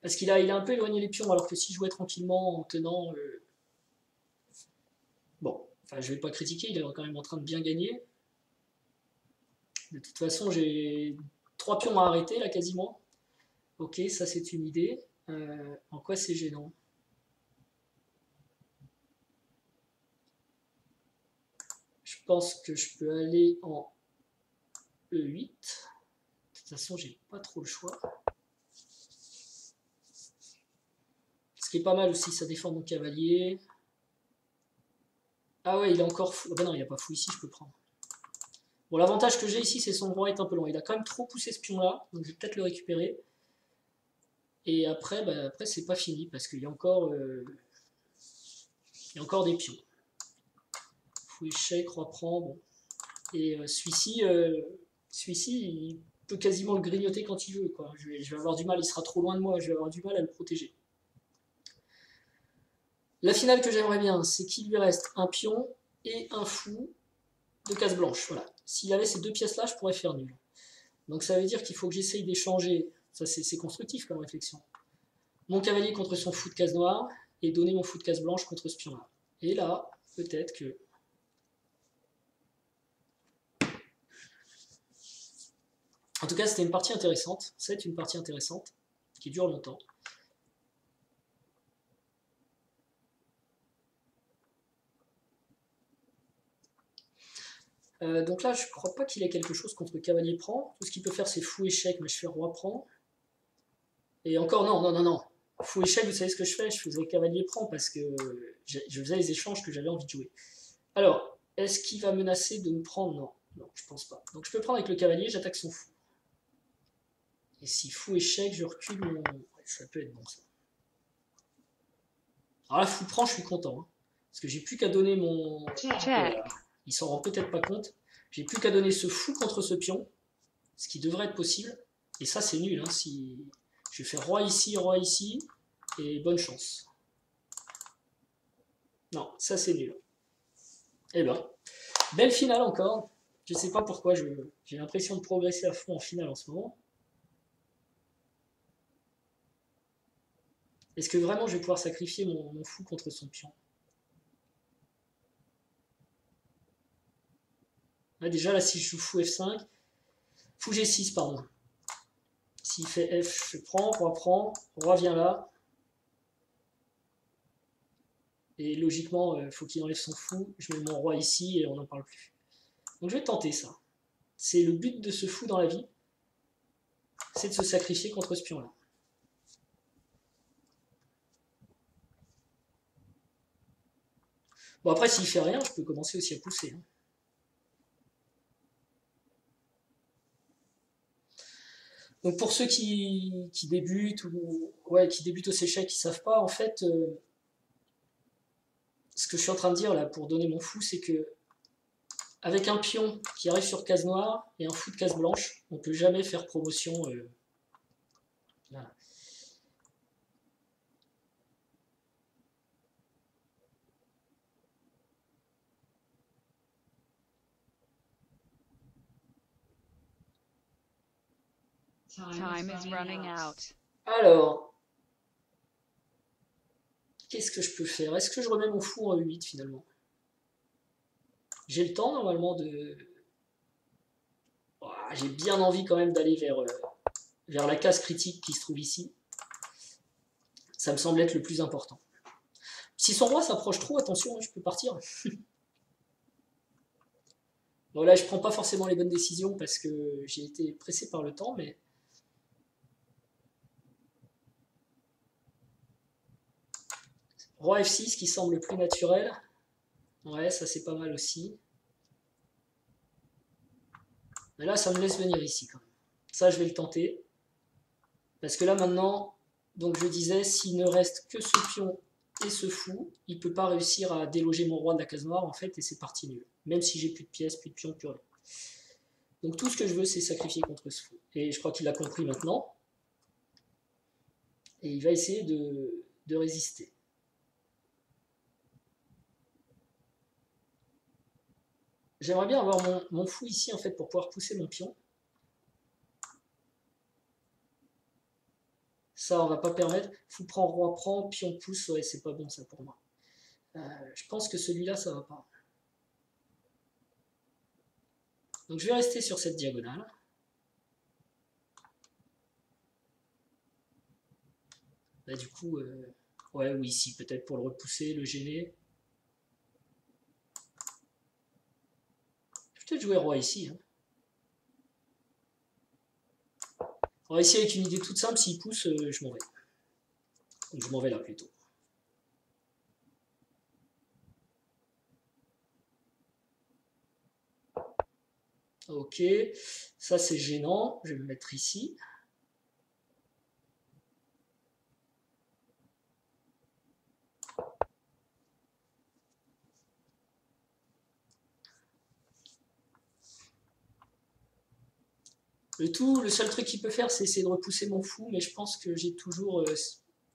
Parce qu'il a un peu éloigné les pions, alors que si je jouais tranquillement en tenant... Bon, enfin, je vais pas critiquer, il est quand même en train de bien gagner. De toute façon, j'ai 3 pions à arrêter, là, quasiment. Ok, ça, c'est une idée. En quoi c'est gênant? Je pense que je peux aller en E8. De toute façon, j'ai pas trop le choix. Ce qui est pas mal aussi, ça défend mon cavalier. Ah ouais, il est encore fou. Ah bah non, il n'y a pas fou ici, je peux prendre. Bon, l'avantage que j'ai ici, c'est son roi est un peu long. Il a quand même trop poussé ce pion-là, donc je vais peut-être le récupérer. Et après, après c'est pas fini, parce qu'il y a encore des pions. Fou échec, roi prend, bon. Et celui-ci, il peut quasiment le grignoter quand il veut, quoi. Je vais avoir du mal, il sera trop loin de moi, je vais avoir du mal à le protéger. La finale que j'aimerais bien, c'est qu'il lui reste un pion et un fou de case blanche. Voilà. S'il avait ces deux pièces-là, je pourrais faire nul. Donc ça veut dire qu'il faut que j'essaye d'échanger, ça c'est constructif comme réflexion, mon cavalier contre son fou de case noire et donner mon fou de case blanche contre ce pion-là. Et là, peut-être que... En tout cas, c'était une partie intéressante. C'est une partie intéressante qui dure longtemps. Donc là, je ne crois pas qu'il ait quelque chose contre cavalier prend. Tout ce qu'il peut faire, c'est fou échec, mais je fais roi prend. Et encore, non. Fou échec, vous savez ce que je fais? Je faisais cavalier prend parce que je faisais les échanges que j'avais envie de jouer. Alors, est-ce qu'il va menacer de me prendre? Non, je pense pas. Donc je peux prendre avec le cavalier, j'attaque son fou. Et si fou échec, je recule mon... Ouais, ça peut être bon ça. Alors là, fou prend, je suis content. Hein, parce que j'ai plus qu'à donner mon... Voilà. Il s'en rend peut-être pas compte. J'ai plus qu'à donner ce fou contre ce pion, ce qui devrait être possible. Et ça, c'est nul. Hein, si... Je vais faire roi ici, et bonne chance. Non, ça c'est nul. Eh ben, belle finale encore. Je sais pas pourquoi, j'ai l'impression de progresser à fond en finale en ce moment. Est-ce que vraiment je vais pouvoir sacrifier mon fou contre son pion? Là, déjà, là, si je joue fou F5, fou G6, pardon. S'il fait F, je prends, roi vient là. Et logiquement, il faut qu'il enlève son fou. Je mets mon roi ici et on n'en parle plus. Donc je vais tenter ça. C'est le but de ce fou dans la vie, c'est de se sacrifier contre ce pion-là. Bon, après, s'il fait rien, je peux commencer aussi à pousser. Hein. Donc pour ceux qui débutent ou qui débutent au séchec, qui savent pas, en fait, ce que je suis en train de dire là pour donner mon fou, c'est que avec un pion qui arrive sur case noire et un fou de case blanche, on peut jamais faire promotion. Voilà. Time is running out. Alors, qu'est-ce que je peux faire? Est-ce que je remets mon fou en E8 finalement? J'ai le temps normalement de... Oh, j'ai bien envie quand même d'aller vers la case critique qui se trouve ici. Ça me semble être le plus important. Si son roi s'approche trop, attention, je peux partir. Bon là, je prends pas forcément les bonnes décisions parce que j'ai été pressé par le temps, mais... Roi F6 qui semble le plus naturel. Ouais, ça c'est pas mal aussi. Mais là, ça me laisse venir ici quand même. Ça, je vais le tenter. Parce que là, maintenant, donc je disais, s'il ne reste que ce pion et ce fou, il ne peut pas réussir à déloger mon roi de la case noire, en fait, et c'est parti nul. Même si j'ai plus de pièces, plus de pions, plus rien. Donc tout ce que je veux, c'est sacrifier contre ce fou. Et je crois qu'il l'a compris maintenant. Et il va essayer de résister. J'aimerais bien avoir mon fou ici, en fait, pour pouvoir pousser mon pion. Ça, on va pas permettre. Fou prend, roi prend, pion pousse. Ouais, c'est pas bon ça pour moi. Je pense que celui-là, ça va pas. Donc je vais rester sur cette diagonale. Là, du coup, ouais, ou ici, peut-être pour le repousser, le gêner. Je vais peut-être jouer roi ici. Hein. On va essayer avec une idée toute simple. S'il pousse, je m'en vais. Donc je m'en vais là plutôt. Ok, ça c'est gênant. Je vais me mettre ici. Le seul truc qu'il peut faire, c'est essayer de repousser mon fou, mais je pense que j'ai toujours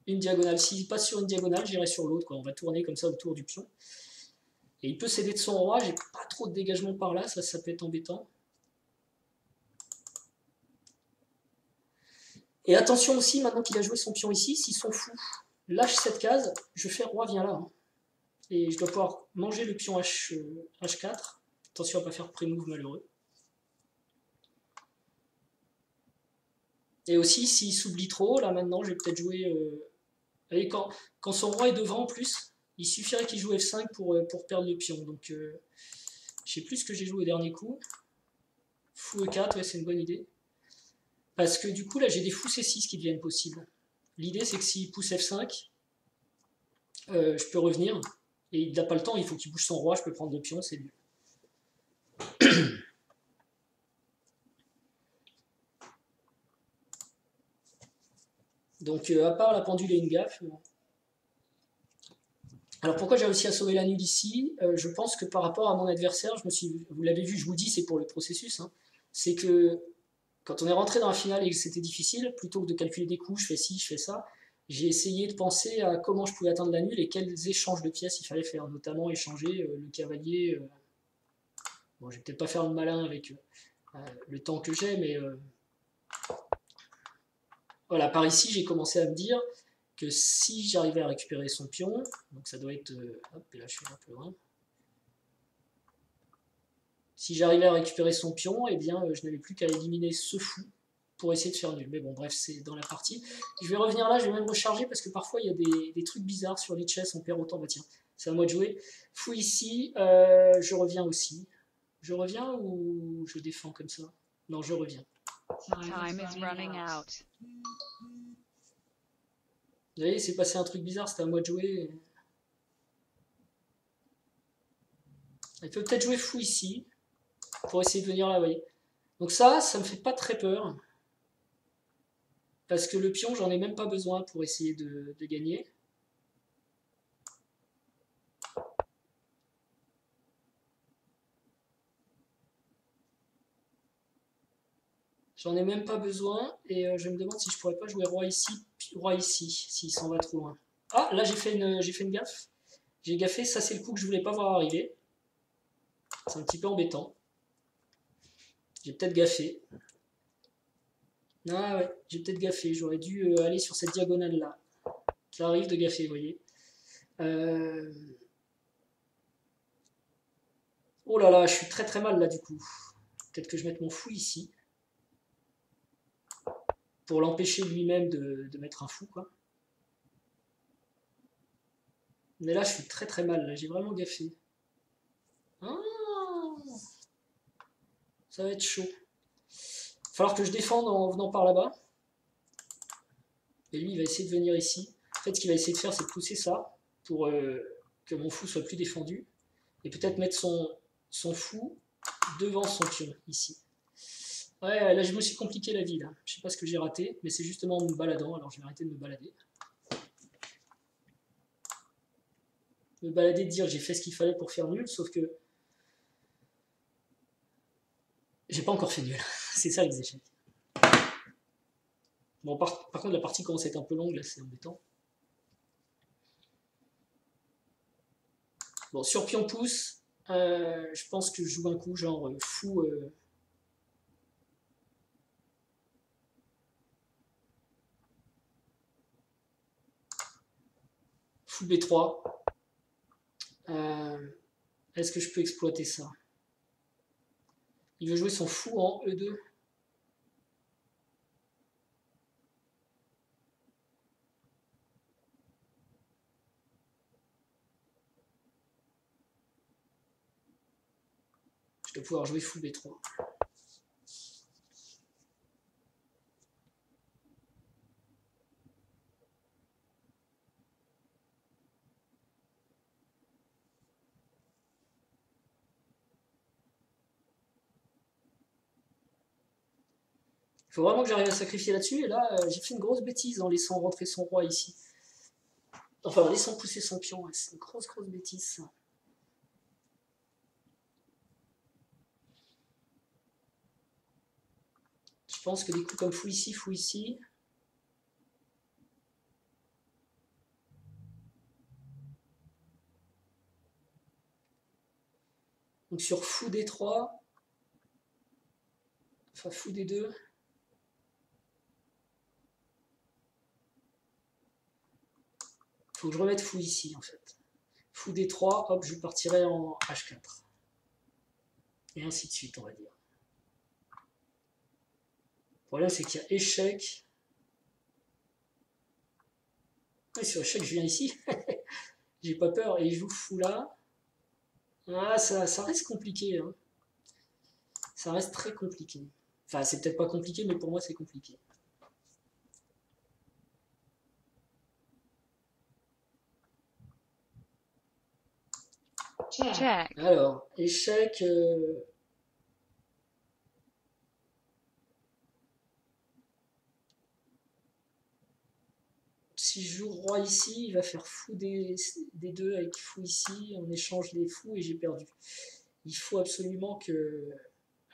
une diagonale. S'il passe sur une diagonale, j'irai sur l'autre. On va tourner comme ça autour du pion. Et il peut céder de son roi. J'ai pas trop de dégagement par là, ça peut être embêtant. Et attention aussi, maintenant qu'il a joué son pion ici, si son fou lâche cette case, je fais roi, viens là. Hein. Et je dois pouvoir manger le pion H4. Attention à ne pas faire pré-move malheureux. Et aussi, s'il s'oublie trop, là maintenant, je vais peut-être jouer... Voyez, quand son roi est devant en plus, il suffirait qu'il joue F5 pour perdre le pion. Donc, je sais plus ce que j'ai joué au dernier coup. Fou E4, ouais, c'est une bonne idée. Parce que du coup, là, j'ai des fous C6 qui deviennent possibles. L'idée, c'est que s'il pousse F5, je peux revenir. Et il n'a pas le temps, il faut qu'il bouge son roi, je peux prendre le pion, c'est mieux. Donc, à part la pendule et une gaffe... Alors pourquoi j'ai réussi à sauver la nulle ici? Je pense que par rapport à mon adversaire, vous l'avez vu, je vous dis, c'est pour le processus, hein, c'est que quand on est rentré dans la finale et que c'était difficile, plutôt que de calculer des coups, je fais ci, je fais ça, j'ai essayé de penser à comment je pouvais atteindre la nulle et quels échanges de pièces il fallait faire, notamment échanger le cavalier. Bon, je vais peut-être pas faire le malin avec le temps que j'ai, mais voilà, par ici, j'ai commencé à me dire que si j'arrivais à récupérer son pion, donc ça doit être... hop, et là je suis un peu loin. Si j'arrivais à récupérer son pion, eh bien je n'avais plus qu'à éliminer ce fou pour essayer de faire nul. Mais bon, bref, c'est dans la partie. Je vais revenir là, je vais même recharger parce que parfois il y a des trucs bizarres sur les chess, on perd autant. Bah tiens, c'est à moi de jouer. Fou ici, je reviens aussi. Je reviens ou je défends comme ça? Non, je reviens. Time is running out. Vous voyez, c'est passé un truc bizarre, c'était à moi de jouer. Il peut peut-être jouer fou ici, pour essayer de venir là, vous voyez. Donc ça me fait pas très peur. Parce que le pion, j'en ai même pas besoin pour essayer de gagner. J'en ai même pas besoin. Et je me demande si je pourrais pas jouer roi ici, puis roi ici, s'il s'en va trop loin. Ah, là j'ai fait une gaffe. J'ai gaffé, ça c'est le coup que je voulais pas voir arriver. C'est un petit peu embêtant. J'ai peut-être gaffé. Ah ouais, j'ai peut-être gaffé. J'aurais dû aller sur cette diagonale-là. Ça arrive de gaffer, vous voyez. Oh là là, je suis très très mal là du coup. Peut-être que je mette mon fou ici. Pour l'empêcher lui-même de mettre un fou, quoi. Mais là, je suis très très mal. Là, j'ai vraiment gaffé. Ah, ça va être chaud. Il va falloir que je défende en venant par là-bas. Et lui, il va essayer de venir ici. En fait, ce qu'il va essayer de faire, c'est de pousser ça pour que mon fou soit plus défendu. Et peut-être mettre son fou devant son pion, ici. Ouais, là, je me suis compliqué la vie, là. Je sais pas ce que j'ai raté, mais c'est justement en me baladant. Alors, je vais arrêter de me balader. Me balader, dire j'ai fait ce qu'il fallait pour faire nul, sauf que j'ai pas encore fait nul. C'est ça les échecs. Bon, par contre, la partie commence à être un peu longue, là, c'est embêtant. Bon, sur pion pouce, je pense que je joue un coup genre fou. Fou B3. Est-ce que je peux exploiter ça? Il veut jouer son fou en E2. Je dois pouvoir jouer fou B3. Il faut vraiment que j'arrive à sacrifier là-dessus. Et là, j'ai fait une grosse bêtise en laissant rentrer son roi ici. Enfin, en laissant pousser son pion. Ouais, c'est une grosse bêtise, ça. Je pense que des coups comme fou ici, fou ici. Donc sur fou D3. Enfin, fou D2. Faut que je remette fou ici, en fait. Fou D3, hop, je partirai en H4. Et ainsi de suite, on va dire. Le problème, c'est qu'il y a échec. Et sur échec, je viens ici. J'ai pas peur. Et il joue fou là. Ah, ça reste compliqué. Hein. Ça reste très compliqué. Enfin, c'est peut-être pas compliqué, mais pour moi, c'est compliqué. Check. Alors, échec. Si je joue roi ici, il va faire fou des deux avec fou ici. On échange des fous et j'ai perdu. Il faut absolument que...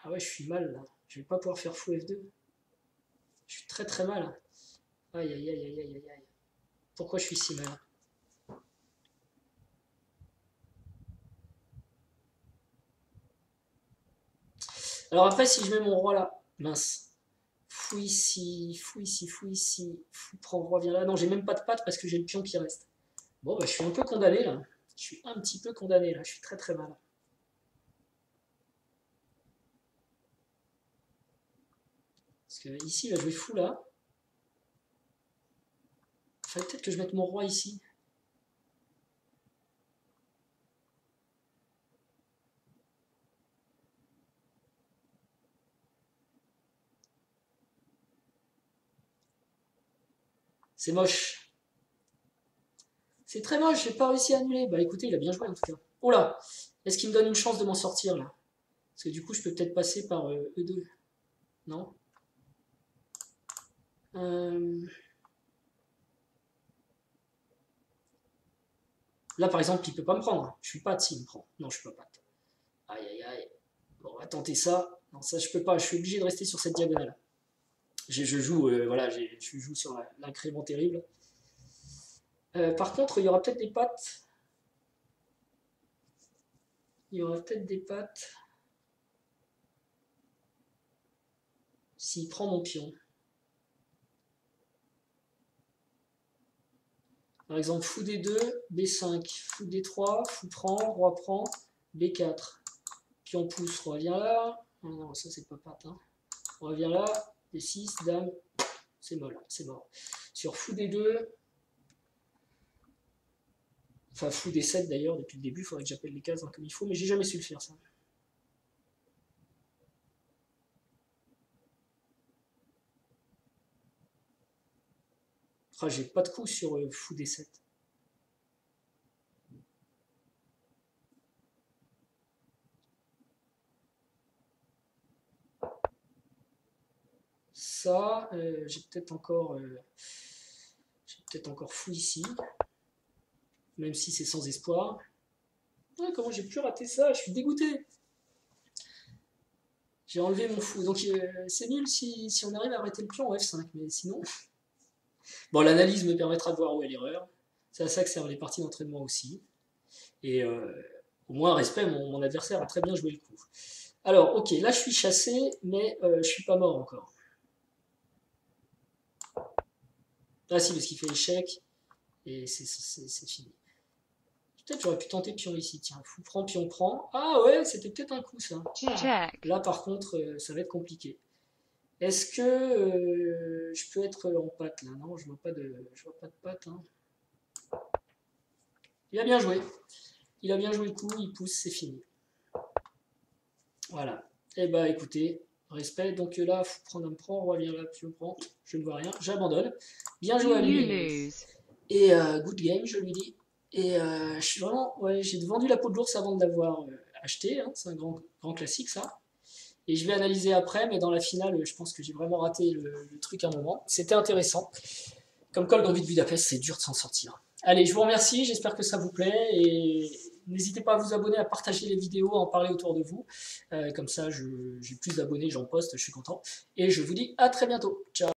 Ah ouais, je suis mal là. Je vais pas pouvoir faire fou F2. Je suis très très mal. Aïe aïe aïe aïe aïe aïe. Pourquoi je suis si mal? Alors après, si je mets mon roi là, mince. Fou ici, fou ici, fou ici. Fou prend roi, vient là. Non, j'ai même pas de patte parce que j'ai le pion qui reste. Bon, bah je suis un peu condamné là. Je suis un petit peu condamné là. Je suis très très mal. Parce que ici, il va jouer fou là. Il fallait peut-être que je mette mon roi ici. C'est moche. C'est très moche, j'ai pas réussi à annuler. Bah écoutez, il a bien joué en tout cas. Oh là, est-ce qu'il me donne une chance de m'en sortir là? Parce que du coup, je peux peut-être passer par E2. Non Là, par exemple, il peut pas me prendre. Je suis patte s'il me prend. Non, je suis pas patte. Aïe, aïe, aïe. Bon, on va tenter ça. Non, ça, je peux pas. Je suis obligé de rester sur cette diagonale. Je joue, voilà, je joue sur l'incrément terrible. Par contre, il y aura peut-être des pattes. Il y aura peut-être des pattes. S'il prend mon pion. Par exemple, fou D2, B5, fou D3, fou prend, roi prend, B4. Pion pousse, roi vient là. Oh non, ça c'est pas patte. Hein. Roi vient là, D6, dame, c'est molle, c'est mort. Sur fou D2, enfin fou D7 d'ailleurs, depuis le début, il faudrait que j'appelle les cases hein, comme il faut, mais j'ai jamais su le faire ça. Ah, j'ai pas de coup sur fou D7. Ça, j'ai peut-être encore fou ici, même si c'est sans espoir. Ah, comment j'ai pu rater ça? Je suis dégoûté. J'ai enlevé mon fou. Donc c'est nul si on arrive à arrêter le pion en F5, mais sinon... Bon, l'analyse me permettra de voir où est l'erreur. C'est à ça que servent les parties d'entraînement aussi. Et au moins, respect, mon adversaire a très bien joué le coup. Alors, ok, là je suis chassé, mais je suis pas mort encore. Ah si, parce qu'il fait échec, et c'est fini. Peut-être j'aurais pu tenter pion ici, tiens, fou prend, pion prend. Ah ouais, c'était peut-être un coup ça. Check. Là par contre, ça va être compliqué. Est-ce que je peux être en patte là? Non, je vois pas de patte. Hein. Il a bien joué. Il a bien joué le coup, il pousse, c'est fini. Voilà. Eh bah écoutez, respect. Donc là, faut prendre un prend, roi vient là, pion prend. Je ne vois rien, j'abandonne. Bien joué à You lui. lose. Et good game, je lui dis. Et je suis vraiment, ouais, j'ai vendu la peau de l'ours avant de l'avoir acheté. Hein, c'est un grand classique ça. Et je vais analyser après, mais dans la finale, je pense que j'ai vraiment raté le truc à un moment. C'était intéressant. Comme quoi, le Grand Prix de Budapest, c'est dur de s'en sortir. Allez, je vous remercie, j'espère que ça vous plaît. Et n'hésitez pas à vous abonner, à partager les vidéos, à en parler autour de vous. Comme ça, j'ai plus d'abonnés, j'en poste, je suis content. Et je vous dis à très bientôt. Ciao.